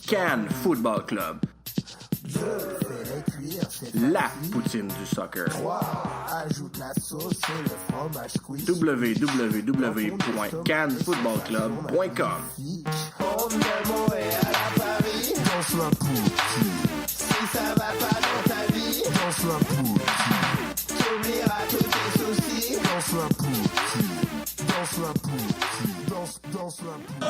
Cannes Football Club. La poutine du soccer. www.cannesfootballclub.com. Danse la poutine. Si ça va pas dans ta vie, danse la poutine. T'oublieras tous tes soucis. Danse la poutine. Danse la poutine. Danse la poutine.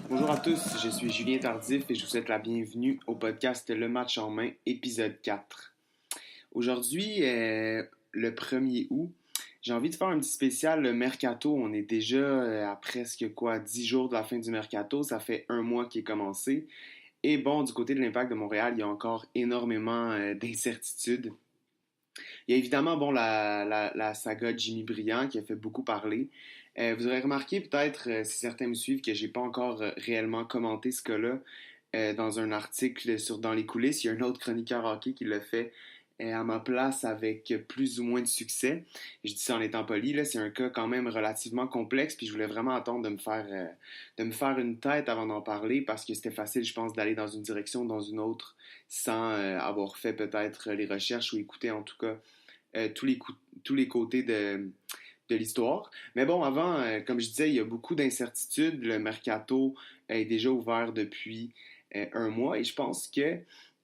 Bonjour à tous, je suis Julien Tardif et je vous souhaite la bienvenue au podcast Le Match en main, épisode 4. Aujourd'hui, le 1er août, j'ai envie de faire un petit spécial le Mercato. On est déjà à presque 10 jours de la fin du Mercato, ça fait un mois qu'il est commencé. Et bon, du côté de l'Impact de Montréal, il y a encore énormément d'incertitudes. Il y a évidemment la saga de Jimmy Briand qui a fait beaucoup parler. Vous aurez remarqué peut-être, si certains me suivent, que j'ai pas encore réellement commenté ce cas-là dans un article Dans les coulisses. Il y a un autre chroniqueur hockey qui l'a fait à ma place avec plus ou moins de succès. Je dis ça en étant poli, là, c'est un cas quand même relativement complexe, puis je voulais vraiment attendre de me faire une tête avant d'en parler, parce que c'était facile, je pense, d'aller dans une direction ou dans une autre sans avoir fait peut-être les recherches ou écouter en tout cas tous les côtés de l'histoire. Mais bon, avant, comme je disais, il y a beaucoup d'incertitudes. Le Mercato est déjà ouvert depuis un mois et je pense que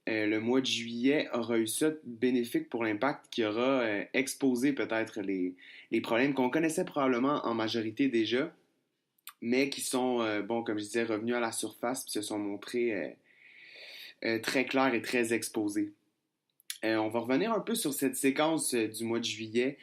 le mois de juillet aura eu ça bénéfique pour l'Impact, qui aura exposé peut-être les problèmes qu'on connaissait probablement en majorité déjà, mais qui sont, comme je disais, revenus à la surface et se sont montrés très clairs et très exposés. On va revenir un peu sur cette séquence du mois de juillet.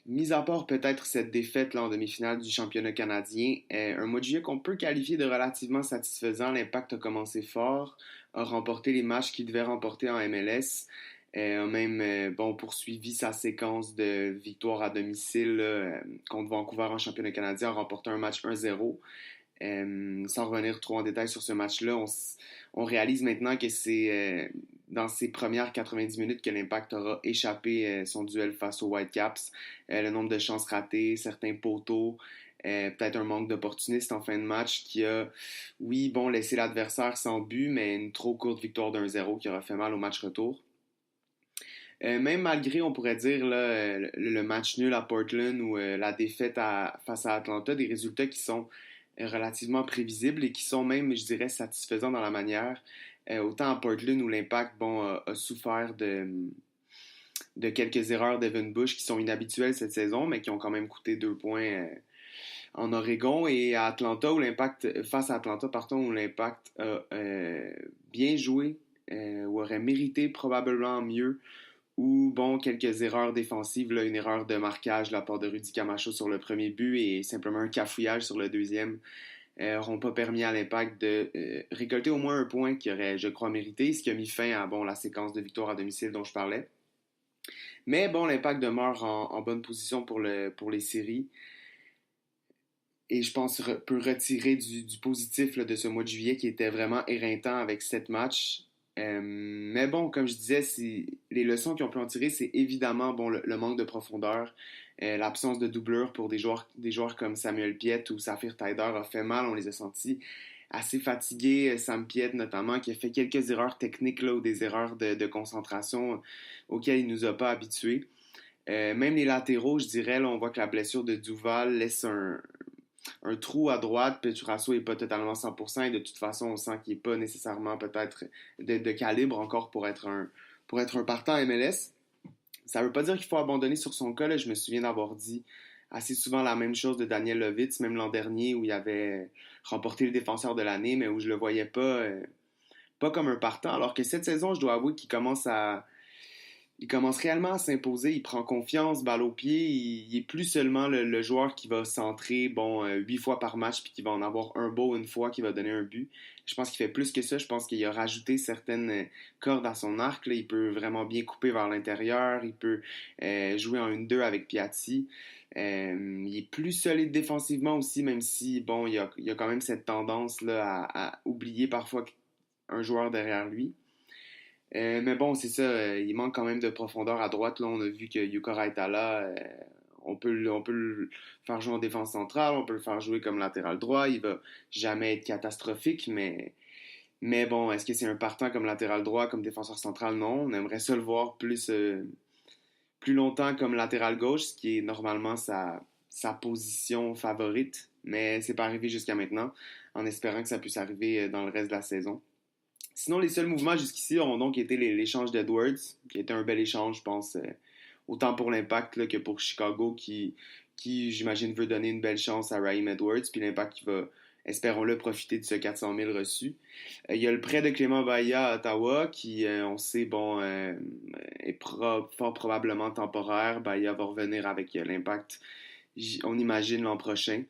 Mis à part peut-être cette défaite là, en demi-finale du championnat canadien, un mois de juillet qu'on peut qualifier de relativement satisfaisant. L'Impact a commencé fort, a remporté les matchs qu'il devait remporter en MLS, a même poursuivi sa séquence de victoires à domicile contre Vancouver en championnat canadien, en remportant un match 1-0. Sans revenir trop en détail sur ce match-là, on réalise maintenant que c'est dans ses premières 90 minutes que l'Impact aura échappé son duel face aux Whitecaps. Le nombre de chances ratées, certains poteaux, peut-être un manque d'opportunistes en fin de match qui a, laissé l'adversaire sans but, mais une trop courte victoire d'1-0 qui aura fait mal au match retour. Même malgré, on pourrait dire, là, le match nul à Portland ou la défaite face à Atlanta, des résultats qui sont relativement prévisibles et qui sont même, je dirais, satisfaisants dans la manière. Autant à Portland où l'Impact a souffert de quelques erreurs d'Evan Bush qui sont inhabituelles cette saison, mais qui ont quand même coûté 2 points en Oregon, et à Atlanta, où l'Impact a bien joué, ou aurait mérité probablement mieux, ou quelques erreurs défensives, là, une erreur de marquage de la part de Rudy Camacho sur le premier but et simplement un cafouillage sur le deuxième n'auront pas permis à l'Impact de récolter au moins un point qui aurait, je crois, mérité, ce qui a mis fin à la séquence de victoires à domicile dont je parlais. Mais l'Impact demeure en bonne position pour les séries et je pense peut retirer du positif là, de ce mois de juillet qui était vraiment éreintant avec 7 matchs. Mais comme je disais, les leçons qu'ils ont pu en tirer, c'est évidemment le manque de profondeur, l'absence de doublure pour des joueurs comme Samuel Piette ou Saphir Taider a fait mal. On les a sentis assez fatigués. Sam Piette notamment, qui a fait quelques erreurs techniques là, ou des erreurs de concentration auxquelles il nous a pas habitués. Même les latéraux, je dirais, là, on voit que la blessure de Duval laisse un trou à droite. Peturasso n'est pas totalement 100% et de toute façon, on sent qu'il n'est pas nécessairement peut-être de calibre encore pour être un partant MLS. Ça ne veut pas dire qu'il faut abandonner sur son cas. Là. Je me souviens d'avoir dit assez souvent la même chose de Daniel Lovitz, même l'an dernier où il avait remporté le défenseur de l'année, mais où je ne le voyais pas comme un partant. Alors que cette saison, je dois avouer qu'il commence à il commence réellement à s'imposer, il prend confiance, balle au pied, il est plus seulement le joueur qui va centrer 8 fois par match puis qui va en avoir un beau une fois qui va donner un but. Je pense qu'il fait plus que ça, je pense qu'il a rajouté certaines cordes à son arc, là. Il peut vraiment bien couper vers l'intérieur, il peut jouer en 1-2 avec Piatti. Il est plus solide défensivement aussi, même si il y a quand même cette tendance là, à oublier parfois un joueur derrière lui. Mais bon, c'est ça, il manque quand même de profondeur à droite. Là, on a vu que Yuka Raitala, on peut le faire jouer en défense centrale, on peut le faire jouer comme latéral droit. Il va jamais être catastrophique, mais bon, est-ce que c'est un partant comme latéral droit, comme défenseur central? Non. On aimerait ça le voir plus longtemps comme latéral gauche, ce qui est normalement sa position favorite. Mais c'est pas arrivé jusqu'à maintenant, en espérant que ça puisse arriver dans le reste de la saison. Sinon, les seuls mouvements jusqu'ici ont donc été l'échange d'Edwards, qui était un bel échange, je pense, autant pour l'Impact là, que pour Chicago, qui j'imagine, veut donner une belle chance à Raheem Edwards, puis l'Impact qui va, espérons-le, profiter de ce 400 000 reçu. Il y a le prêt de Clément Bahia à Ottawa, qui, on sait, est fort probablement temporaire. Bahia va revenir avec l'Impact, on imagine, l'an prochain.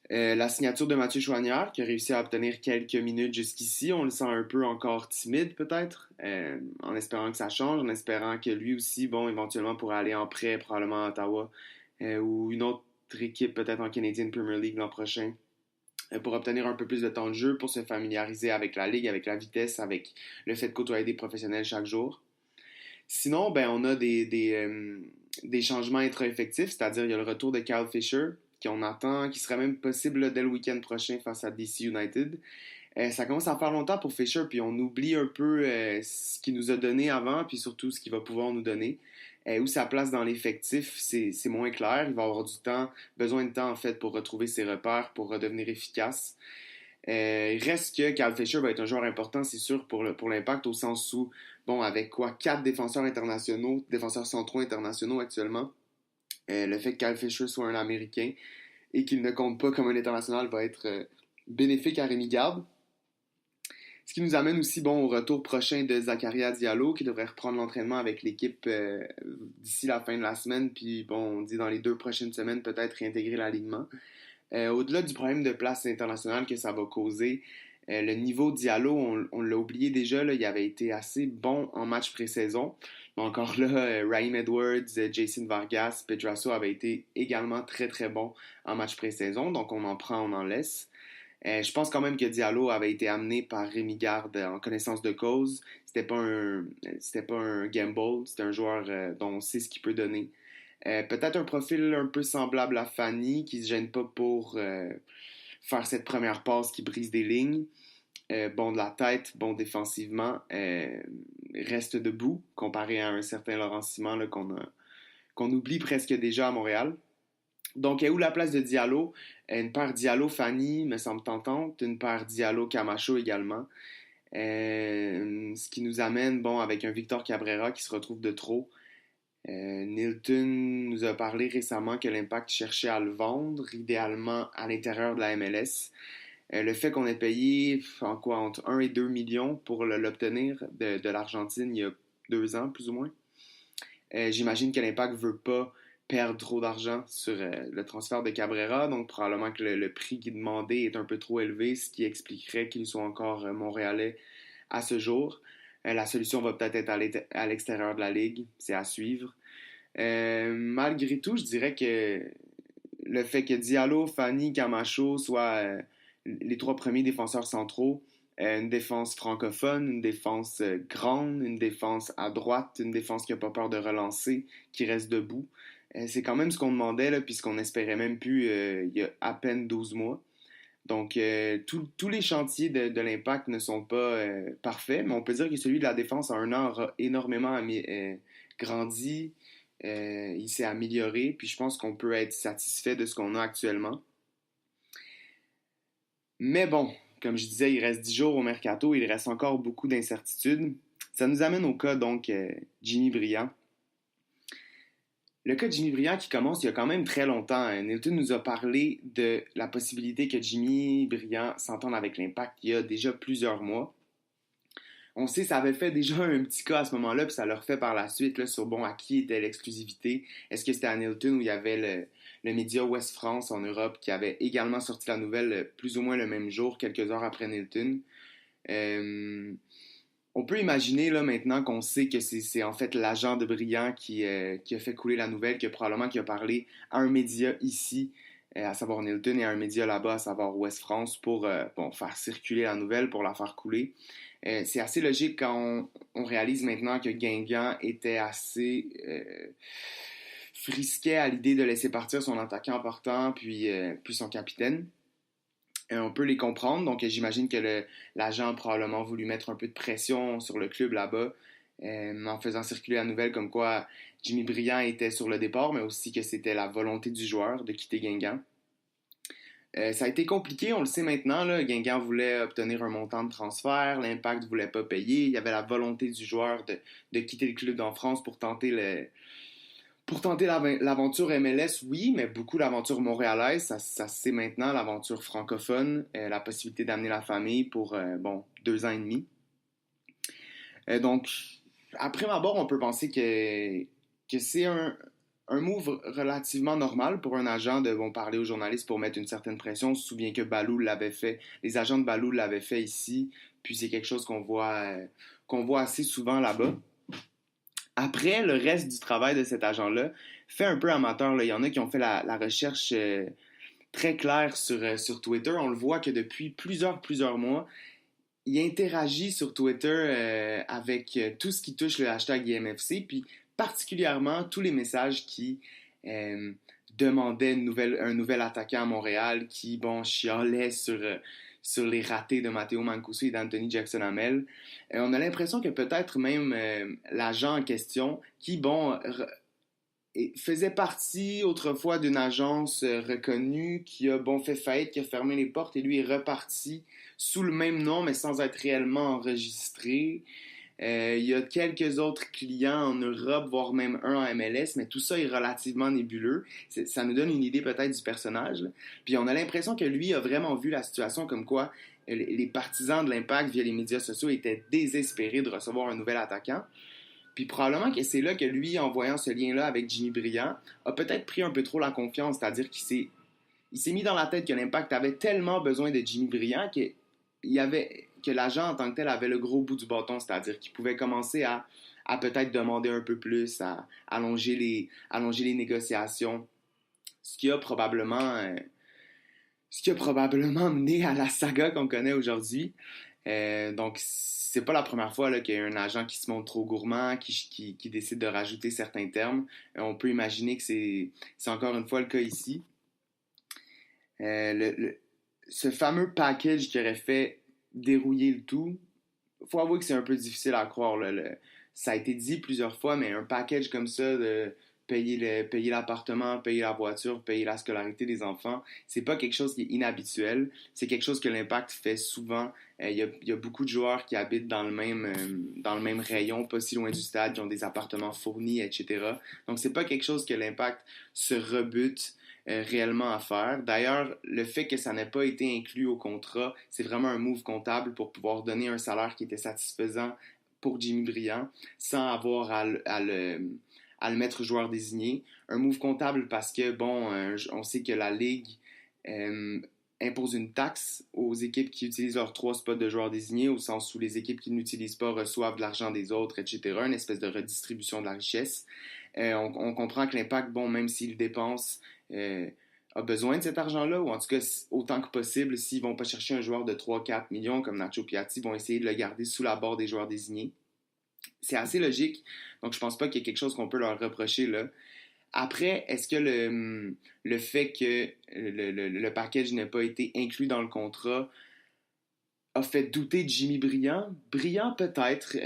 La signature de Mathieu Choignard, qui a réussi à obtenir quelques minutes jusqu'ici. On le sent un peu encore timide, peut-être, en espérant que ça change, en espérant que lui aussi, éventuellement, pourra aller en prêt, probablement à Ottawa, ou une autre équipe, peut-être en Canadian Premier League l'an prochain, pour obtenir un peu plus de temps de jeu, pour se familiariser avec la ligue, avec la vitesse, avec le fait de côtoyer des professionnels chaque jour. Sinon, on a des changements intra-effectifs, c'est-à-dire il y a le retour de Kyle Fisher, qu'on attend, qui serait même possible là, dès le week-end prochain face à DC United. Ça commence à faire longtemps pour Fisher, puis on oublie un peu ce qu'il nous a donné avant, puis surtout ce qu'il va pouvoir nous donner. Où sa place dans l'effectif, c'est moins clair. Il va avoir besoin de temps en fait pour retrouver ses repères, pour redevenir efficace. Il reste que Kyle Fisher va être un joueur important, c'est sûr, pour l'Impact, au sens où, avec 4 défenseurs centraux internationaux actuellement, le fait que Kyle Fisher soit un Américain et qu'il ne compte pas comme un international va être bénéfique à Rémi Garde. Ce qui nous amène aussi au retour prochain de Zakaria Diallo, qui devrait reprendre l'entraînement avec l'équipe d'ici la fin de la semaine, puis on dit dans les 2 prochaines semaines peut-être réintégrer l'alignement. Au-delà du problème de place internationale que ça va causer, le niveau de Diallo, on l'a oublié déjà, là, il avait été assez bon en match pré-saison. Mais encore là, Raheem Edwards, Jason Vargas, Pedrasso avaient été également très très bons en match pré-saison, donc on en prend, on en laisse. Je pense quand même que Diallo avait été amené par Rémi Garde en connaissance de cause. C'était pas un gamble, c'était un joueur dont on sait ce qu'il peut donner. Peut-être un profil un peu semblable à Fanny, qui se gêne pas pour faire cette première passe qui brise des lignes. Bon de la tête, bon défensivement, reste debout, comparé à un certain Laurent Simon là, qu'on oublie presque déjà à Montréal. Donc, où la place de Diallo? Une paire Diallo-Fanny me semble tentante, une paire Diallo-Camacho également. Ce qui nous amène, avec un Victor Cabrera qui se retrouve de trop. Nilton nous a parlé récemment que l'Impact cherchait à le vendre, idéalement à l'intérieur de la MLS. Le fait qu'on ait payé entre 1 et 2 millions pour l'obtenir de l'Argentine il y a 2 ans, plus ou moins. J'imagine que l'Impact ne veut pas perdre trop d'argent sur le transfert de Cabrera, donc probablement que le prix qui est demandé est un peu trop élevé, ce qui expliquerait qu'il soit encore montréalais à ce jour. La solution va peut-être être à l'extérieur de la ligue, c'est à suivre. Malgré tout, je dirais que le fait que Diallo, Fanny, Camacho soient les 3 premiers défenseurs centraux, une défense francophone, une défense grande, une défense à droite, une défense qui n'a pas peur de relancer, qui reste debout. C'est quand même ce qu'on demandait, là, puis ce qu'on espérait même plus il y a à peine 12 mois. Donc, tous les chantiers de l'Impact ne sont pas parfaits, mais on peut dire que celui de la défense en 1 an aura énormément grandi, il s'est amélioré, puis je pense qu'on peut être satisfait de ce qu'on a actuellement. Mais bon, comme je disais, il reste 10 jours au mercato, il reste encore beaucoup d'incertitudes. Ça nous amène au cas, donc, Jimmy Briand. Le cas de Jimmy Briand qui commence il y a quand même très longtemps. Nilton nous a parlé de la possibilité que Jimmy Briand s'entende avec l'Impact il y a déjà plusieurs mois. On sait, ça avait fait déjà un petit cas à ce moment-là, puis ça le refait par la suite là, sur, bon, à qui était l'exclusivité. Est-ce que c'était à Hamilton où il y avait le média Ouest France en Europe qui avait également sorti la nouvelle plus ou moins le même jour, quelques heures après Hamilton. On peut imaginer là maintenant qu'on sait que c'est en fait l'agent de Briand qui a fait couler la nouvelle, probablement qui a parlé à un média ici, à savoir Hamilton, et à un média là-bas, à savoir Ouest France, pour faire circuler la nouvelle, pour la faire couler. C'est assez logique quand on réalise maintenant que Guingamp était assez frisquet à l'idée de laisser partir son attaquant portant, puis son capitaine. On peut les comprendre, donc j'imagine que l'agent a probablement voulu mettre un peu de pression sur le club là-bas, en faisant circuler la nouvelle comme quoi Jimmy Briand était sur le départ, mais aussi que c'était la volonté du joueur de quitter Guingamp. Ça a été compliqué, on le sait maintenant, là. Guingamp voulait obtenir un montant de transfert, l'Impact ne voulait pas payer, il y avait la volonté du joueur de quitter le club en France pour tenter l'aventure MLS, oui, mais beaucoup l'aventure montréalaise, ça se sait maintenant, l'aventure francophone, la possibilité d'amener la famille pour, 2 ans et demi. Donc, après ma barre, on peut penser que c'est un move relativement normal pour un agent de parler aux journalistes pour mettre une certaine pression. On se souvient que Balou l'avait fait, les agents de Balou l'avaient fait ici, puis c'est quelque chose qu'on voit assez souvent là-bas. Après, le reste du travail de cet agent-là fait un peu amateur. Là. Il y en a qui ont fait la recherche très claire sur Twitter. On le voit que depuis plusieurs mois, il interagit sur Twitter avec tout ce qui touche le hashtag IMFC, puis particulièrement tous les messages qui demandaient un nouvel attaquant à Montréal, qui, chialait sur les ratés de Matteo Mancuso et d'Anthony Jackson-Hamel. On a l'impression que peut-être même l'agent en question, qui, faisait partie autrefois d'une agence reconnue, qui a fait faillite, qui a fermé les portes, et lui est reparti sous le même nom, mais sans être réellement enregistré. Il y a quelques autres clients en Europe, voire même un en MLS, mais tout ça est relativement nébuleux. Ça nous donne une idée peut-être du personnage. Là. Puis on a l'impression que lui a vraiment vu la situation comme quoi les partisans de l'Impact via les médias sociaux étaient désespérés de recevoir un nouvel attaquant. Puis probablement que c'est là que lui, en voyant ce lien-là avec Jimmy Briand, a peut-être pris un peu trop la confiance, c'est-à-dire qu'il s'est mis dans la tête que l'Impact avait tellement besoin de Jimmy Briand que l'agent en tant que tel avait le gros bout du bâton, c'est-à-dire qu'il pouvait commencer à peut-être demander un peu plus, à allonger les négociations, ce qui a probablement mené à la saga qu'on connaît aujourd'hui. Donc, c'est pas la première fois là, qu'il y a un agent qui se montre trop gourmand, qui décide de rajouter certains termes. On peut imaginer que c'est encore une fois le cas ici. Ce fameux package qui aurait fait dérouiller le tout, il faut avouer que c'est un peu difficile à croire. Là. Ça a été dit plusieurs fois, mais un package comme ça de payer l'appartement, payer la voiture, payer la scolarité des enfants, c'est pas quelque chose qui est inhabituel. C'est quelque chose que l'Impact fait souvent. Il y a beaucoup de joueurs qui habitent dans le même rayon, pas si loin du stade, qui ont des appartements fournis, etc. Donc c'est pas quelque chose que l'Impact se rebute réellement à faire. D'ailleurs, le fait que ça n'ait pas été inclus au contrat, c'est vraiment un move comptable pour pouvoir donner un salaire qui était satisfaisant pour Jimmy Briand sans avoir à le mettre joueur désigné. Un move comptable parce que, on sait que la Ligue impose une taxe aux équipes qui utilisent leurs 3 spots de joueurs désignés, au sens où les équipes qui ne l'utilisent pas reçoivent de l'argent des autres, etc. Une espèce de redistribution de la richesse. On comprend que l'Impact, même s'il dépense, a besoin de cet argent-là, ou en tout cas, autant que possible, s'ils ne vont pas chercher un joueur de 3-4 millions comme Nacho Piatti, vont essayer de le garder sous la barre des joueurs désignés. C'est assez logique, donc je pense pas qu'il y ait quelque chose qu'on peut leur reprocher là. Après, est-ce que le fait que le package n'ait pas été inclus dans le contrat a fait douter de Jimmy Briand? Briand, peut-être.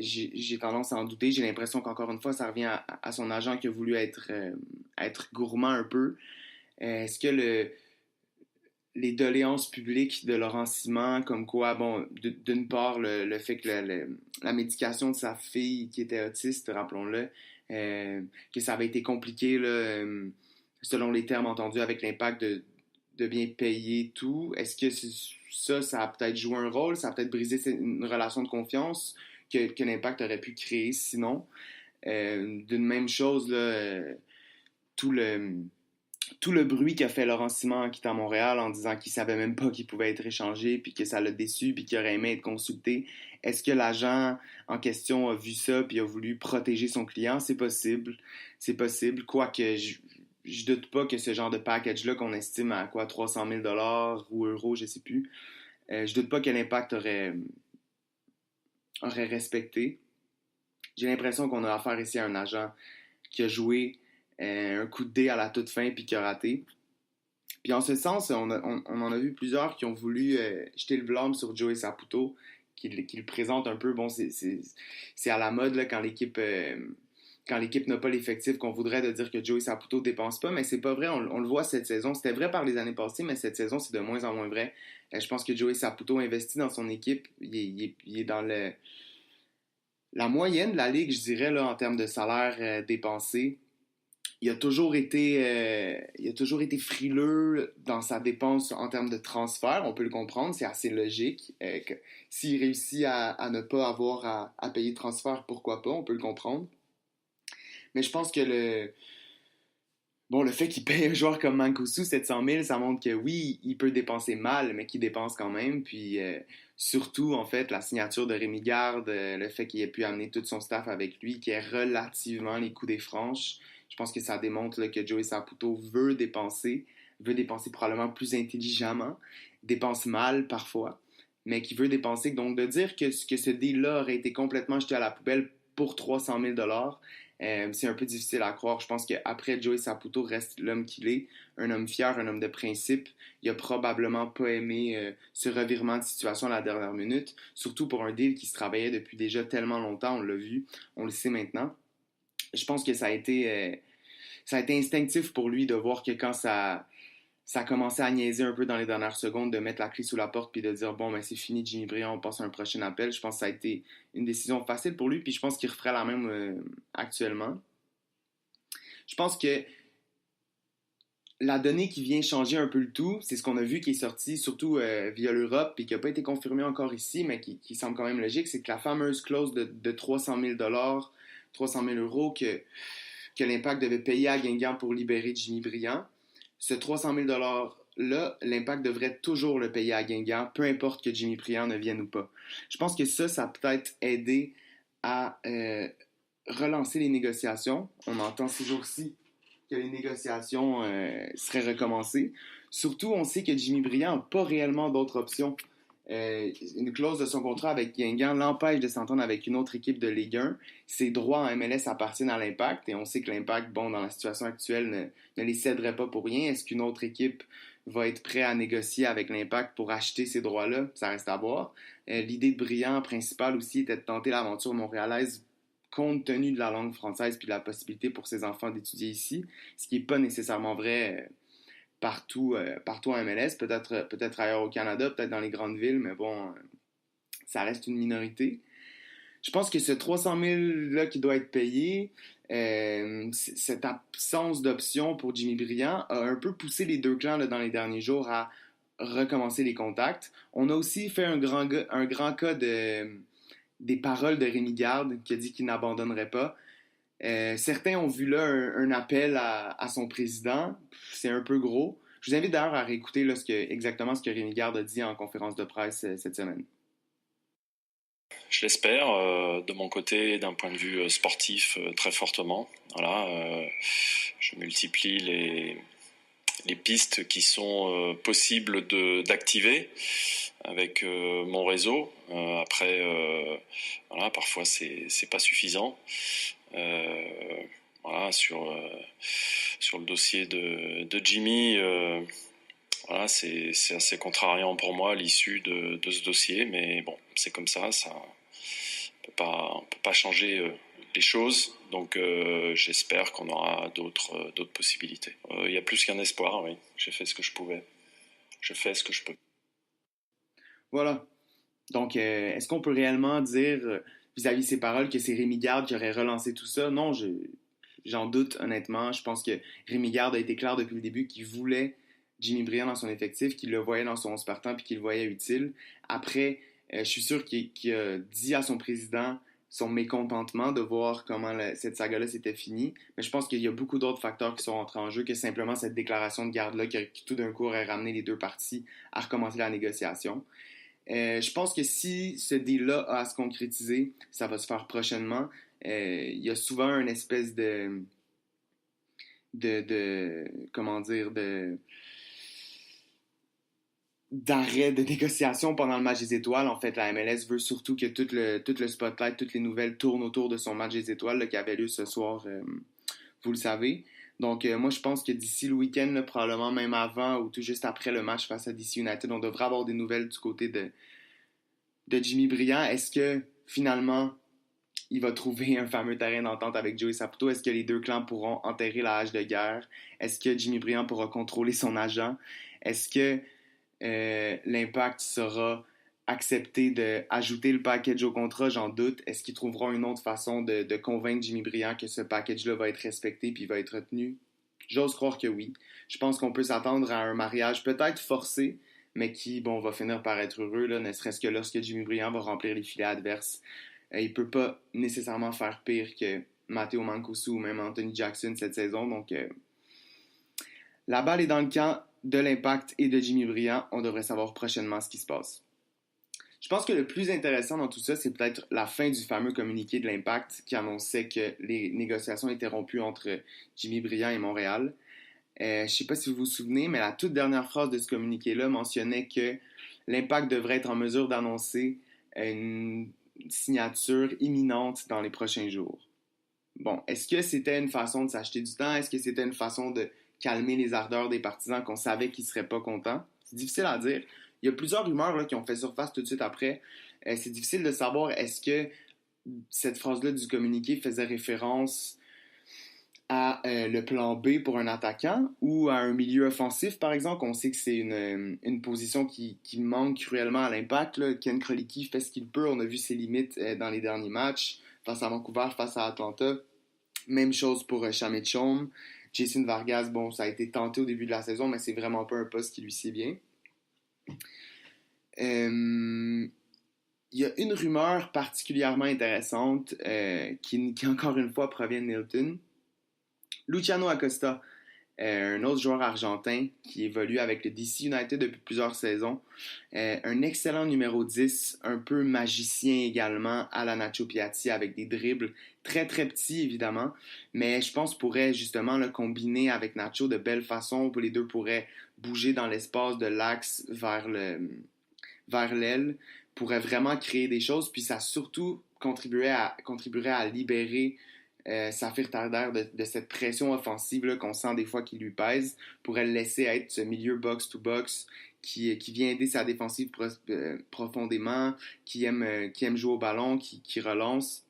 J'ai tendance à en douter. J'ai l'impression qu'encore une fois, ça revient à son agent qui a voulu être gourmand un peu. Est-ce que les doléances publiques de Laurent Simon, comme quoi, d'une part, le fait que la médication de sa fille qui était autiste, rappelons-le, que ça avait été compliqué, là, selon les termes entendus avec l'Impact, de bien payer tout. Est-ce que ça a peut-être joué un rôle, ça a peut-être brisé une relation de confiance que l'Impact aurait pu créer sinon. D'une même chose, là, tout le bruit qu'a fait Laurent Simon en quittant Montréal en disant qu'il savait même pas qu'il pouvait être échangé, puis que ça l'a déçu, puis qu'il aurait aimé être consulté. Est-ce que l'agent en question a vu ça, puis a voulu protéger son client? C'est possible. C'est possible. Quoique, je doute pas que ce genre de package-là, qu'on estime à quoi, 300 000 $ ou euros, je sais plus, je doute pas que l'Impact aurait respecté. J'ai l'impression qu'on a affaire ici à un agent qui a joué un coup de dé à la toute fin puis qui a raté. Puis en ce sens, on en a vu plusieurs qui ont voulu jeter le blâme sur Joey Saputo, qui le présente un peu, bon, c'est à la mode là, quand l'équipe n'a pas l'effectif qu'on voudrait, de dire que Joey Saputo dépense pas, mais c'est pas vrai, on le voit cette saison. C'était vrai par les années passées, mais cette saison, c'est de moins en moins vrai. Je pense que Joey Saputo investit dans son équipe, il est dans la moyenne de la ligue, je dirais, là, en termes de salaire dépensé. Il a toujours été frileux dans sa dépense en termes de transfert. On peut le comprendre, c'est assez logique. S'il réussit à ne pas avoir à payer de transfert, pourquoi pas, on peut le comprendre. Mais je pense que le fait qu'il paye un joueur comme Mancuso 700 000, ça montre que oui, il peut dépenser mal, mais qu'il dépense quand même. Puis surtout, en fait, la signature de Rémi Garde, le fait qu'il ait pu amener tout son staff avec lui, qui est relativement les coups des franches. Je pense que ça démontre là, que Joey Saputo veut dépenser probablement plus intelligemment, dépense mal parfois, mais qui veut dépenser. Donc de dire que ce deal-là aurait été complètement jeté à la poubelle pour 300 000 $, c'est un peu difficile à croire. Je pense qu'après, Joey Saputo reste l'homme qu'il est, un homme fier, un homme de principe. Il a probablement pas aimé ce revirement de situation à la dernière minute, surtout pour un deal qui se travaillait depuis déjà tellement longtemps, on l'a vu, on le sait maintenant. Je pense que ça a été instinctif pour lui de voir que quand ça commençait à niaiser un peu dans les dernières secondes, de mettre la clé sous la porte puis de dire bon, ben c'est fini, Jimmy Briand, on passe à un prochain appel. Je pense que ça a été une décision facile pour lui, puis je pense qu'il referait la même actuellement. Je pense que la donnée qui vient changer un peu le tout, c'est ce qu'on a vu qui est sorti surtout via l'Europe puis qui n'a pas été confirmé encore ici, mais qui semble quand même logique, c'est que la fameuse clause de 300 000 $, 300 000 euros que l'Impact devait payer à Guingamp pour libérer Jimmy Briand, ce 300 000 $-là, l'Impact devrait toujours le payer à Guingamp, peu importe que Jimmy Briand ne vienne ou pas. Je pense que ça a peut-être aidé à relancer les négociations. On entend ces jours-ci que les négociations seraient recommencées. Surtout, on sait que Jimmy Briand n'a pas réellement d'autres options. Une clause de son contrat avec Guingamp l'empêche de s'entendre avec une autre équipe de Ligue 1. Ses droits en MLS appartiennent à l'Impact et on sait que l'Impact, dans la situation actuelle, ne les céderait pas pour rien. Est-ce qu'une autre équipe va être prête à négocier avec l'Impact pour acheter ces droits-là? Ça reste à voir. L'idée de Briand principale aussi était de tenter l'aventure montréalaise compte tenu de la langue française puis de la possibilité pour ses enfants d'étudier ici, ce qui n'est pas nécessairement vrai partout en MLS, peut-être ailleurs au Canada, peut-être dans les grandes villes, mais bon, ça reste une minorité. Je pense que ce 300 000-là qui doit être payé, cette absence d'option pour Jimmy Briand a un peu poussé les deux clans là, dans les derniers jours à recommencer les contacts. On a aussi fait un grand cas des paroles de Rémi Garde qui a dit qu'il n'abandonnerait pas. Certains ont vu là un appel à son président. C'est un peu gros. Je vous invite d'ailleurs à réécouter là, exactement ce que Rémi Garde a dit en conférence de presse cette semaine. Je l'espère, de mon côté, d'un point de vue sportif, très fortement. Voilà, je multiplie les pistes qui sont possibles d'activer avec mon réseau. Après, voilà, parfois c'est pas suffisant. Voilà, sur le dossier de Jimmy, voilà, c'est assez contrariant pour moi l'issue de ce dossier, mais bon, c'est comme ça on peut pas changer les choses, donc j'espère qu'on aura d'autres possibilités. Il y a plus qu'un espoir, oui. J'ai fait ce que je pouvais. Je fais ce que je peux. Voilà. Donc, est-ce qu'on peut réellement dire, vis-à-vis de ces paroles, que c'est Rémi Garde qui aurait relancé tout ça? Non, j'en doute honnêtement. Je pense que Rémi Garde a été clair depuis le début qu'il voulait Jimmy Brillant dans son effectif, qu'il le voyait dans son 11 partant puis qu'il le voyait utile. Après, je suis sûr qu'il a dit à son président son mécontentement de voir comment cette saga-là s'était finie. Mais je pense qu'il y a beaucoup d'autres facteurs qui sont entrés en jeu que simplement cette déclaration de garde-là qui tout d'un coup aurait ramené les deux parties à recommencer la négociation. Je pense que si ce deal-là a à se concrétiser, ça va se faire prochainement. Il y a souvent une espèce d'arrêt de négociation pendant le match des étoiles. En fait, la MLS veut surtout que tout le spotlight, toutes les nouvelles tournent autour de son match des étoiles là, qui avait lieu ce soir, vous le savez. Donc, moi, je pense que d'ici le week-end, là, probablement même avant ou tout juste après le match face à DC United, on devrait avoir des nouvelles du côté de Jimmy Brillant. Est-ce que, finalement, il va trouver un fameux terrain d'entente avec Joey Saputo? Est-ce que les deux clans pourront enterrer la hache de guerre? Est-ce que Jimmy Brillant pourra contrôler son agent? Est-ce que l'Impact sera accepté d'ajouter le package au contrat? J'en doute. Est-ce qu'ils trouveront une autre façon de convaincre Jimmy Brillant que ce package-là va être respecté puis va être retenu? J'ose croire que oui. Je pense qu'on peut s'attendre à un mariage peut-être forcé, mais qui, va finir par être heureux, là, ne serait-ce que lorsque Jimmy Brillant va remplir les filets adverses. Il peut pas nécessairement faire pire que Matteo Mancuso ou même Anthony Jackson cette saison. Donc, la balle est dans le camp de l'Impact et de Jimmy Brillant. On devrait savoir prochainement ce qui se passe. Je pense que le plus intéressant dans tout ça, c'est peut-être la fin du fameux communiqué de l'Impact qui annonçait que les négociations étaient rompues entre Jimmy Brillant et Montréal. Je ne sais pas si vous vous souvenez, mais la toute dernière phrase de ce communiqué-là mentionnait que l'Impact devrait être en mesure d'annoncer une signature imminente dans les prochains jours. Bon, est-ce que c'était une façon de s'acheter du temps? Est-ce que c'était une façon de calmer les ardeurs des partisans qu'on savait qu'ils ne seraient pas contents? C'est difficile à dire. Il y a plusieurs rumeurs là, qui ont fait surface tout de suite après. C'est difficile de savoir est-ce que cette phrase-là du communiqué faisait référence à le plan B pour un attaquant ou à un milieu offensif, par exemple. On sait que c'est une position qui manque cruellement à l'Impact. Là. Ken Krolicki fait ce qu'il peut. On a vu ses limites dans les derniers matchs, face à Vancouver, face à Atlanta. Même chose pour Shamet Chom. Jason Vargas, ça a été tenté au début de la saison, mais c'est vraiment pas un poste qui lui sied bien. Il y a une rumeur particulièrement intéressante qui encore une fois provient de Nilton. Luciano Acosta, un autre joueur argentin qui évolue avec le DC United depuis plusieurs saisons. Un excellent numéro 10, un peu magicien également à la Nacho Piatti avec des dribbles très très petits évidemment, mais je pense pourrait justement le combiner avec Nacho de belle façon où les deux pourraient bouger dans l'espace de l'axe vers l'aile, pourrait vraiment créer des choses, puis ça surtout contribuerait à libérer Safir Tardère de cette pression offensive là, qu'on sent des fois qui lui pèse, pourrait le laisser être ce milieu box-to-box qui vient aider sa défensive profondément, qui aime jouer au ballon, qui relance.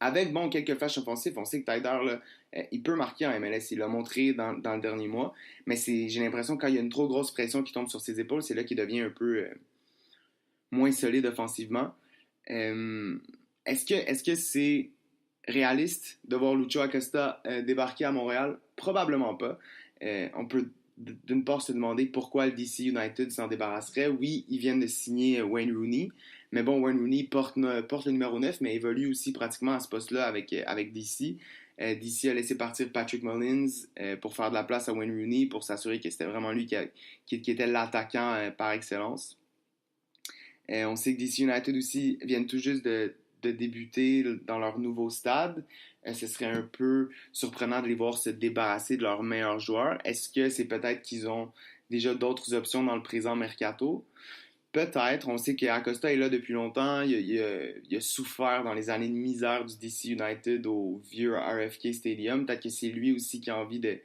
Avec, quelques flashs offensifs, on sait que Taider, là, il peut marquer en MLS, il l'a montré dans le dernier mois, mais j'ai l'impression que quand il y a une trop grosse pression qui tombe sur ses épaules, c'est là qu'il devient un peu moins solide offensivement. Est-ce que c'est réaliste de voir Lucho Acosta débarquer à Montréal? Probablement pas. On peut d'une part se demander pourquoi le DC United s'en débarrasserait. Oui, ils viennent de signer Wayne Rooney, mais Wayne Rooney porte le numéro 9, mais évolue aussi pratiquement à ce poste-là avec DC. DC a laissé partir Patrick Mullins pour faire de la place à Wayne Rooney, pour s'assurer que c'était vraiment lui qui était l'attaquant par excellence. On sait que DC United aussi viennent tout juste de débuter dans leur nouveau stade. Ce serait un peu surprenant de les voir se débarrasser de leurs meilleurs joueurs. Est-ce que c'est peut-être qu'ils ont déjà d'autres options dans le présent mercato? Peut-être. On sait qu'Acosta est là depuis longtemps. Il a souffert dans les années de misère du DC United au vieux RFK Stadium. Peut-être que c'est lui aussi qui a envie de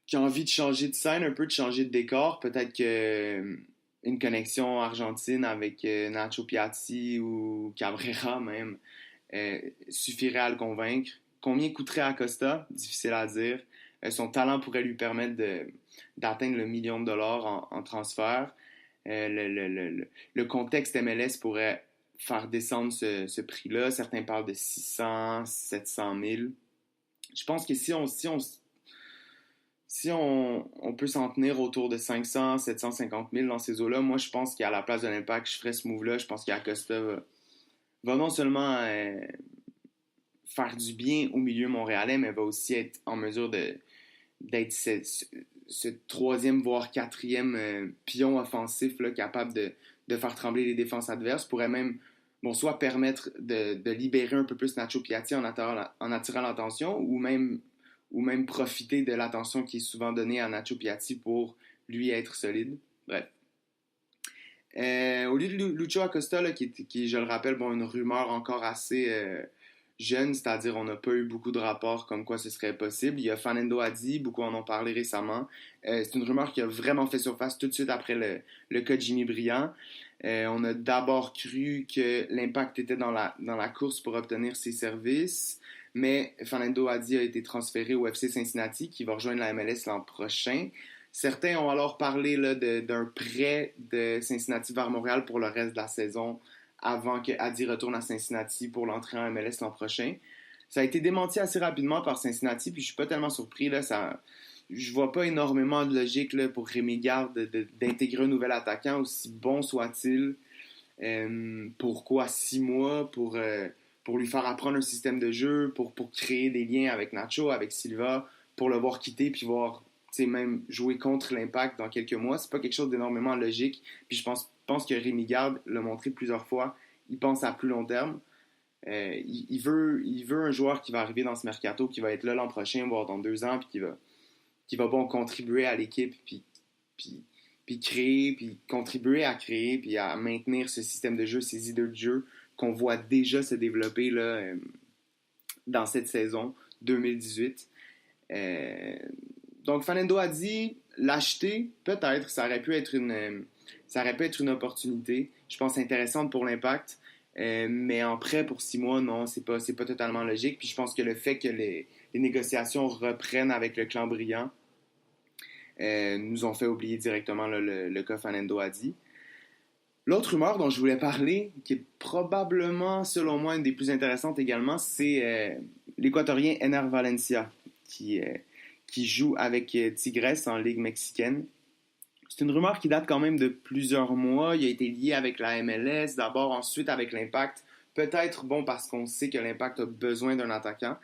changer de scène, un peu de changer de décor. Peut-être que une connexion argentine avec Nacho Piatti ou Cabrera même suffirait à le convaincre. Combien coûterait Acosta? Difficile à dire. Son talent pourrait lui permettre d'atteindre le $1 million en transfert. Le contexte MLS pourrait faire descendre ce prix-là. Certains parlent de 600, 700 000. Je pense que si on si on peut s'en tenir autour de 500, 750 000 dans ces eaux-là, moi je pense qu'à la place de l'Impact, je ferais ce move-là. Je pense qu'Acosta va non seulement faire du bien au milieu montréalais, mais va aussi être en mesure d'être ce troisième, voire quatrième pion offensif là, capable de faire trembler les défenses adverses, pourrait même soit permettre de libérer un peu plus Nacho Piatti en attirant l'attention, ou même profiter de l'attention qui est souvent donnée à Nacho Piatti pour lui être solide. Bref. Au lieu de Lucho Acosta, là, qui, je le rappelle, une rumeur encore assez jeune, c'est-à-dire on n'a pas eu beaucoup de rapports comme quoi ce serait possible. Il y a Fernando Adi, beaucoup en ont parlé récemment. C'est une rumeur qui a vraiment fait surface tout de suite après le cas de Jimmy Briand. On a d'abord cru que l'Impact était dans la course pour obtenir ses services, mais Fernando Adi a été transféré au FC Cincinnati, qui va rejoindre la MLS l'an prochain. Certains ont alors parlé là, d'un prêt de Cincinnati vers Montréal pour le reste de la saison, avant que Adi retourne à Cincinnati pour l'entrée en MLS l'an prochain. Ça a été démenti assez rapidement par Cincinnati, puis je suis pas tellement surpris. Là, je vois pas énormément de logique là, pour Rémi Garde d'intégrer un nouvel attaquant, aussi bon soit-il. Pourquoi 6 mois pour lui faire apprendre un système de jeu, pour créer des liens avec Nacho, avec Silva, pour le voir quitter, puis voir même jouer contre l'Impact dans quelques mois. C'est pas quelque chose d'énormément logique. Puis je pense que Rémi Garde l'a montré plusieurs fois. Il pense à plus long terme. Il veut un joueur qui va arriver dans ce mercato, qui va être là l'an prochain, voire dans 2 ans, puis qui va contribuer à l'équipe, puis créer, puis contribuer à créer, puis à maintenir ce système de jeu, ces idées de jeu qu'on voit déjà se développer là, dans cette saison 2018. Donc Fernando a dit l'acheter, peut-être, ça aurait pu être une opportunité, je pense intéressante pour l'Impact, mais en prêt pour 6 mois, non, c'est pas totalement logique. Puis je pense que le fait que les négociations reprennent avec le clan brillant nous ont fait oublier directement là, le cas Fernando a dit. L'autre rumeur dont je voulais parler, qui est probablement, selon moi, une des plus intéressantes également, c'est l'Équatorien Ener Valencia, qui joue avec Tigres en Ligue mexicaine. C'est une rumeur qui date quand même de plusieurs mois. Il a été lié avec la MLS, d'abord, ensuite avec l'Impact. Peut-être, parce qu'on sait que l'Impact a besoin d'un attaquant.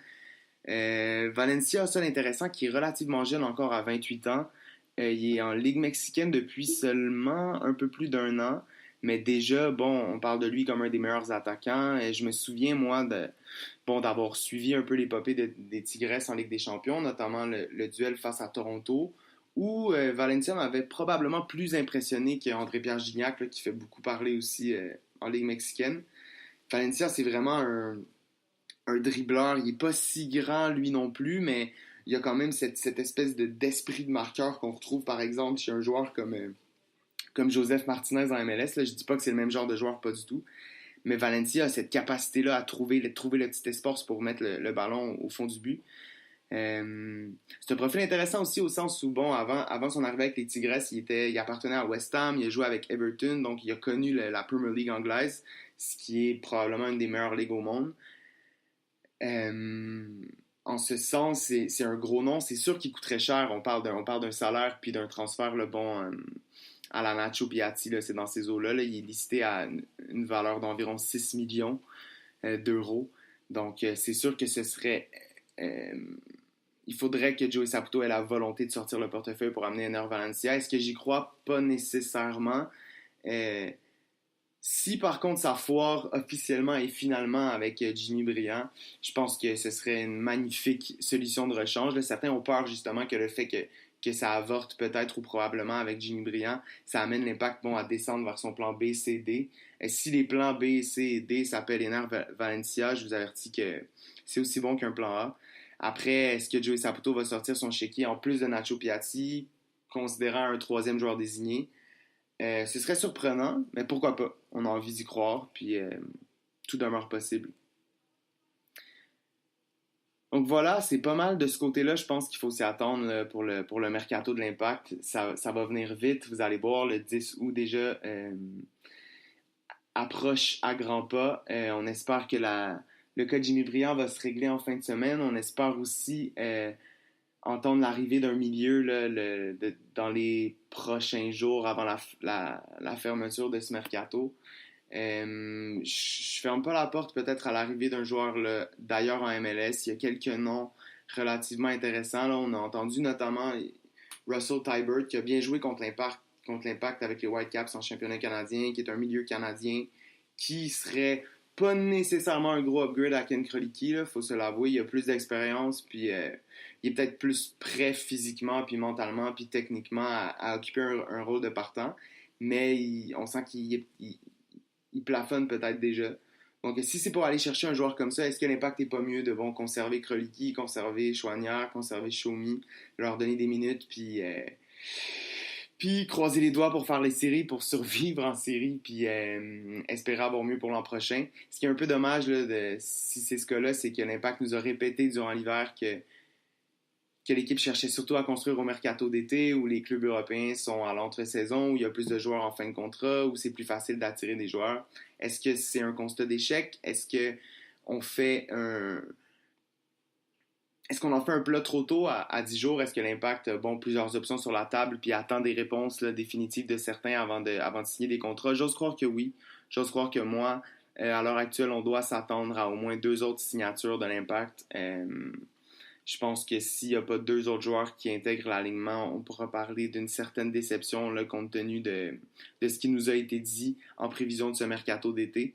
Valencia a ça d'intéressant, qui est relativement jeune, encore à 28 ans. Il est en Ligue mexicaine depuis seulement un peu plus d'1 an. Mais déjà, on parle de lui comme un des meilleurs attaquants. Et je me souviens, moi, d'avoir suivi un peu l'épopée des Tigres en Ligue des Champions, notamment le duel face à Toronto, où Valencia m'avait probablement plus impressionné qu'André-Pierre Gignac, là, qui fait beaucoup parler aussi en Ligue mexicaine. Valencia, c'est vraiment un dribbleur. Il n'est pas si grand, lui non plus, mais il y a quand même cette espèce d'esprit de marqueur qu'on retrouve, par exemple, chez un joueur comme Joseph Martinez en MLS. Là, je dis pas que c'est le même genre de joueur, pas du tout. Mais Valencia a cette capacité-là à trouver le petit espace pour mettre le ballon au fond du but. C'est un profil intéressant aussi au sens où, avant son arrivée avec les Tigres, il appartenait à West Ham, il a joué avec Everton, donc il a connu la Premier League anglaise, ce qui est probablement une des meilleures ligues au monde. En ce sens, c'est un gros nom. C'est sûr qu'il coûterait cher. On parle d'un salaire puis d'un transfert à la Nacho Piatti, là, c'est dans ces eaux-là. Là. Il est listé à une valeur d'environ 6 millions d'euros. Donc, c'est sûr que ce serait... il faudrait que Joey Saputo ait la volonté de sortir le portefeuille pour amener Ener Valencia. Est-ce que j'y crois? Pas nécessairement. Si par contre ça foire officiellement et finalement avec Jimmy Briand, je pense que ce serait une magnifique solution de rechange. Là, certains ont peur justement que le fait que ça avorte peut-être ou probablement avec Jimmy Briand, ça amène l'Impact à descendre vers son plan B, C, D. Et si les plans B, C et D s'appellent Ener Valencia, je vous avertis que c'est aussi bon qu'un plan A. Après, est-ce que Joey Saputo va sortir son chéquier en plus de Nacho Piatti, considérant un 3e joueur désigné? Ce serait surprenant, mais pourquoi pas? On a envie d'y croire, puis tout demeure possible. Donc voilà, c'est pas mal de ce côté-là. Je pense qu'il faut s'y attendre là, pour le mercato de l'Impact. Ça va venir vite. Vous allez voir, le 10 août déjà approche à grands pas. On espère que le cas de Jimmy Briand va se régler en fin de semaine. On espère aussi entendre l'arrivée d'un milieu là, dans les prochains jours avant la fermeture de ce mercato. Je ferme pas la porte peut-être à l'arrivée d'un joueur là, d'ailleurs en MLS. Il y a quelques noms relativement intéressants. Là. On a entendu notamment Russell Tybert qui a bien joué contre l'Impact avec les Whitecaps en championnat canadien, qui est un milieu canadien qui serait pas nécessairement un gros upgrade à Ken Krolicki, il faut se l'avouer. Il a plus d'expérience, puis il est peut-être plus prêt physiquement, puis mentalement, puis techniquement à occuper un rôle de partant. Mais on sent qu'il plafonne peut-être déjà. Donc, si c'est pour aller chercher un joueur comme ça, est-ce que l'Impact n'est pas mieux de conserver Krolicki, conserver Choinière, conserver Shomi, leur donner des minutes, puis croiser les doigts pour faire les séries, pour survivre en série, puis espérer avoir mieux pour l'an prochain. Ce qui est un peu dommage, là, si c'est ce cas-là, c'est que l'Impact nous a répété durant l'hiver que l'équipe cherchait surtout à construire au mercato d'été, où les clubs européens sont à l'entre-saison, où il y a plus de joueurs en fin de contrat, où c'est plus facile d'attirer des joueurs. Est-ce que c'est un constat d'échec? Est-ce qu'on fait Est-ce qu'on en fait un plat trop tôt à 10 jours? Est-ce que l'Impact a plusieurs options sur la table puis attend des réponses là, définitives de certains avant de signer des contrats? J'ose croire que oui. J'ose croire que moi, à l'heure actuelle, on doit s'attendre à au moins 2 autres signatures de l'Impact. Je pense que s'il n'y a pas 2 autres joueurs qui intègrent l'alignement, on pourra parler d'une certaine déception là, compte tenu de ce qui nous a été dit en prévision de ce mercato d'été.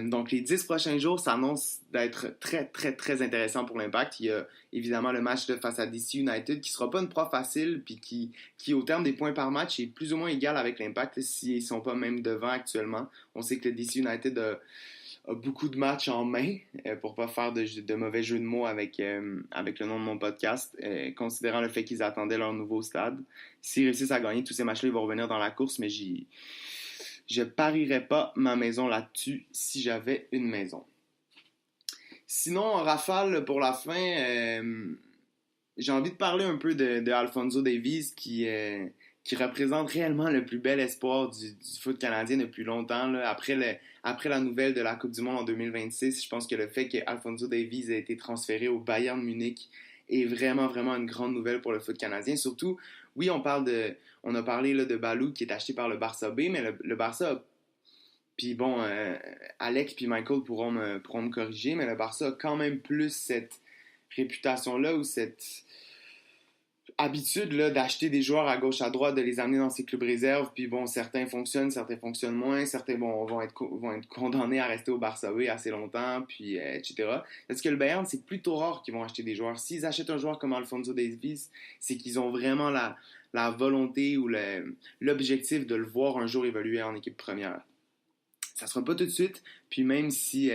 Donc, les 10 prochains jours s'annoncent d'être très, très, très intéressants pour l'Impact. Il y a évidemment le match face à DC United qui ne sera pas une proie facile puis qui, au terme des points par match, est plus ou moins égal avec l'Impact s'ils ne sont pas même devant actuellement. On sait que le DC United a beaucoup de matchs en main, pour ne pas faire de mauvais jeux de mots avec le nom de mon podcast, considérant le fait qu'ils attendaient leur nouveau stade. S'ils réussissent à gagner tous ces matchs-là, ils vont revenir dans la course, mais je parierais pas ma maison là-dessus si j'avais une maison. Sinon, en rafale, pour la fin, j'ai envie de parler un peu de Alphonso Davies qui représente réellement le plus bel espoir du foot canadien depuis longtemps. Là. Après la nouvelle de la Coupe du Monde en 2026, je pense que le fait qu'Alphonso Davies ait été transféré au Bayern Munich est vraiment, vraiment une grande nouvelle pour le foot canadien. Surtout, oui, on a parlé là, de Balou qui est acheté par le Barça B, mais le Barça, puis Alex puis Michael pourront me corriger, mais le Barça a quand même plus cette réputation-là ou cette habitude là, d'acheter des joueurs à gauche à droite, de les amener dans ses clubs réserves, puis certains fonctionnent moins, certains vont être condamnés à rester au Barça B assez longtemps, puis etc. Parce que le Bayern, c'est plutôt rare qu'ils vont acheter des joueurs. S'ils achètent un joueur comme Alphonso Davies, c'est qu'ils ont vraiment la volonté ou l'objectif de le voir un jour évoluer en équipe première. Ça sera pas tout de suite, puis même s'il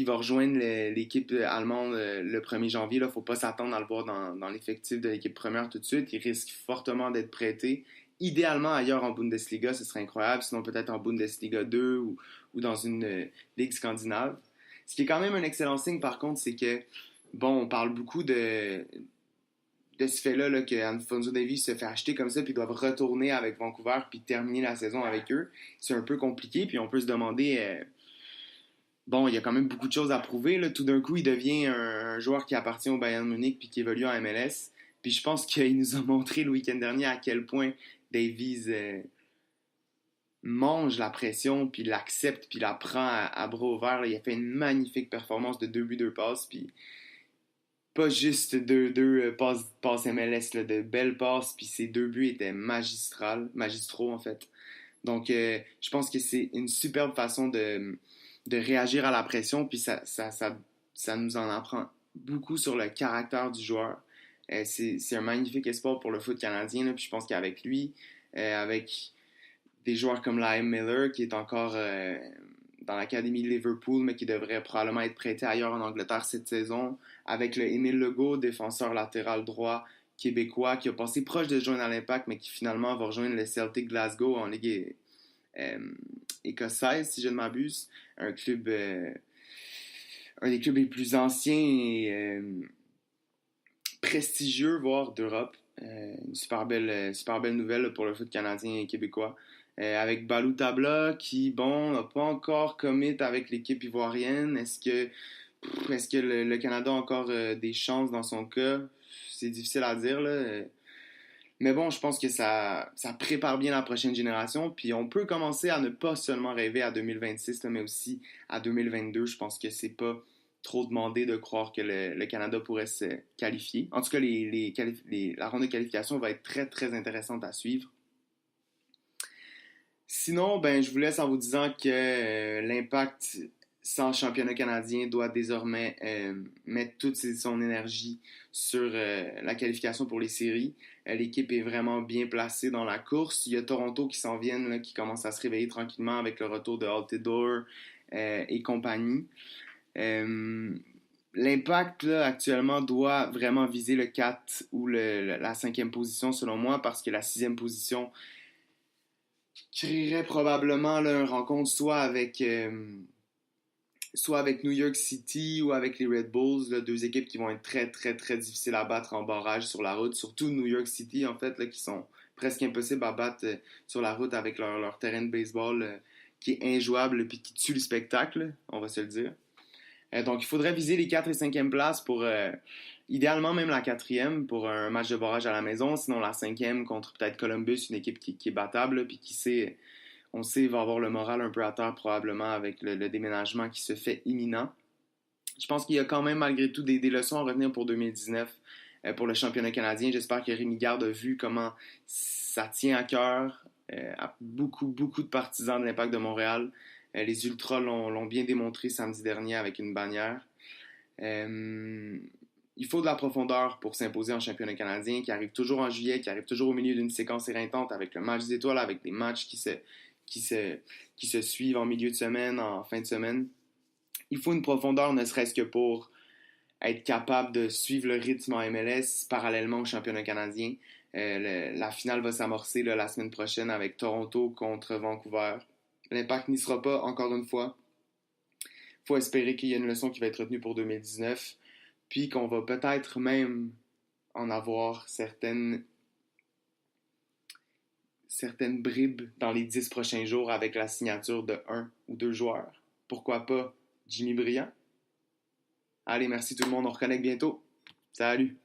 va rejoindre l'équipe allemande le 1er janvier, il ne faut pas s'attendre à le voir dans l'effectif de l'équipe première tout de suite. Il risque fortement d'être prêté. Idéalement ailleurs en Bundesliga, ce serait incroyable. Sinon peut-être en Bundesliga 2 ou dans une ligue scandinave. Ce qui est quand même un excellent signe par contre, c'est que, on parle beaucoup de ce fait-là là, que Alphonso Davies se fait acheter comme ça puis doivent retourner avec Vancouver puis terminer la saison avec eux. C'est un peu compliqué puis on peut se demander... il y a quand même beaucoup de choses à prouver. Là. Tout d'un coup, il devient un joueur qui appartient au Bayern Munich puis qui évolue en MLS. Puis je pense qu'il nous a montré le week-end dernier à quel point Davies mange la pression, puis l'accepte, puis la prend à bras ouverts. Là. Il a fait une magnifique performance de 2 buts, 2 passes. Puis pas juste deux passes MLS, là, de belles passes. Puis ces 2 buts étaient magistraux en fait. Donc je pense que c'est une superbe façon de réagir à la pression, puis ça nous en apprend beaucoup sur le caractère du joueur. C'est un magnifique espoir pour le foot canadien, là, puis je pense qu'avec lui, avec des joueurs comme Liam Miller, qui est encore dans l'académie de Liverpool, mais qui devrait probablement être prêté ailleurs en Angleterre cette saison, avec le Émile Legault, défenseur latéral droit québécois, qui a passé proche de joindre à l'Impact, mais qui finalement va rejoindre le Celtic Glasgow en Ligue écossaise, si je ne m'abuse, un des clubs les plus anciens et prestigieux, voire d'Europe. Une super belle nouvelle pour le foot canadien et québécois. Avec Balou Tabla qui, n'a pas encore commit avec l'équipe ivoirienne. Est-ce que Est-ce que le Canada a encore des chances dans son cas? C'est difficile à dire, là. Mais bon, je pense que ça prépare bien la prochaine génération. Puis on peut commencer à ne pas seulement rêver à 2026, là, mais aussi à 2022. Je pense que c'est pas trop demandé de croire que le Canada pourrait se qualifier. En tout cas, la ronde de qualification va être très, très intéressante à suivre. Sinon, ben, je vous laisse en vous disant que l'Impact sans championnat canadien doit désormais mettre toute son énergie sur la qualification pour les séries. L'équipe est vraiment bien placée dans la course. Il y a Toronto qui s'en viennent, là, qui commence à se réveiller tranquillement avec le retour de Altidore et compagnie. L'Impact, là, actuellement, doit vraiment viser le 4 ou la 5e position, selon moi, parce que la 6e position créerait probablement là, une rencontre soit avec New York City ou avec les Red Bulls, là, deux équipes qui vont être très, très, très difficiles à battre en barrage sur la route. Surtout New York City, en fait, là, qui sont presque impossibles à battre sur la route avec leur terrain de baseball qui est injouable et qui tue le spectacle, on va se le dire. Donc, il faudrait viser les 4 et 5e places pour, idéalement même la 4e pour un match de barrage à la maison. Sinon, la 5e contre peut-être Columbus, une équipe qui est battable, puis qui sait, on sait, va avoir le moral un peu à terre probablement avec le déménagement qui se fait imminent. Je pense qu'il y a quand même malgré tout des leçons à retenir pour 2019 pour le championnat canadien. J'espère que Rémi Garde a vu comment ça tient à cœur à beaucoup, beaucoup de partisans de l'Impact de Montréal. Les Ultras l'ont bien démontré samedi dernier avec une bannière. Il faut de la profondeur pour s'imposer en championnat canadien qui arrive toujours en juillet, qui arrive toujours au milieu d'une séquence éreintante avec le match des étoiles, avec des matchs qui se suivent en milieu de semaine, en fin de semaine. Il faut une profondeur ne serait-ce que pour être capable de suivre le rythme en MLS parallèlement au championnat canadien. La finale va s'amorcer là, la semaine prochaine avec Toronto contre Vancouver. L'Impact n'y sera pas, encore une fois. Il faut espérer qu'il y a une leçon qui va être retenue pour 2019, puis qu'on va peut-être même en avoir certaines bribes dans les 10 prochains jours avec la signature de 1 ou 2 joueurs. Pourquoi pas Jimmy Brillant? Allez, merci tout le monde, on reconnecte bientôt. Salut!